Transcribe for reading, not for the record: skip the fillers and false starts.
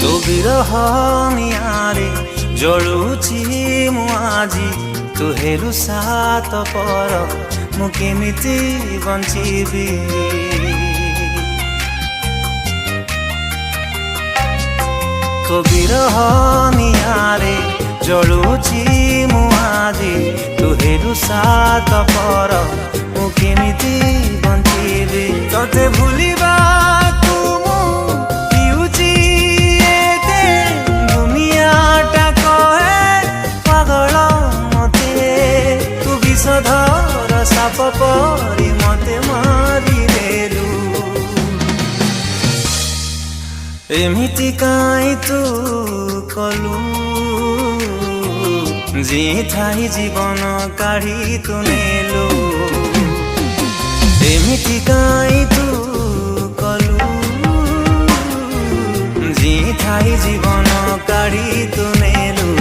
ତୋ ବିରହ ନିଆଁରେ ଜଳୁଛି ମୁଁ ଆଜି ତୁ ହେଲୁ ସାତ ପର ମୁଁ କେମିତି ବଞ୍ଚିବି ତୋ ବିରହ ନିଆଁରେ ଜଳୁଛି ମୁଁ ଆଜି ତୁ ହେଲୁ ସାତ ପର ମୁଁ କେମିତି ବଞ୍ଚିବି ତତେ ଭୁଲିବା ଧର ସାପ ପରି ମତେ ମାରିଦେଲୁ ଏମିତି କାଇଁ ତୁ କଲୁ ଜିଥାଇ ଜୀବନ କାଢି ତୁ ନେଲୁ ଏମିତି କାଇଁ ତୁ କଲୁ ଜିଥାଇ ଜୀବନ କାଢି ତୁ ନେଲୁ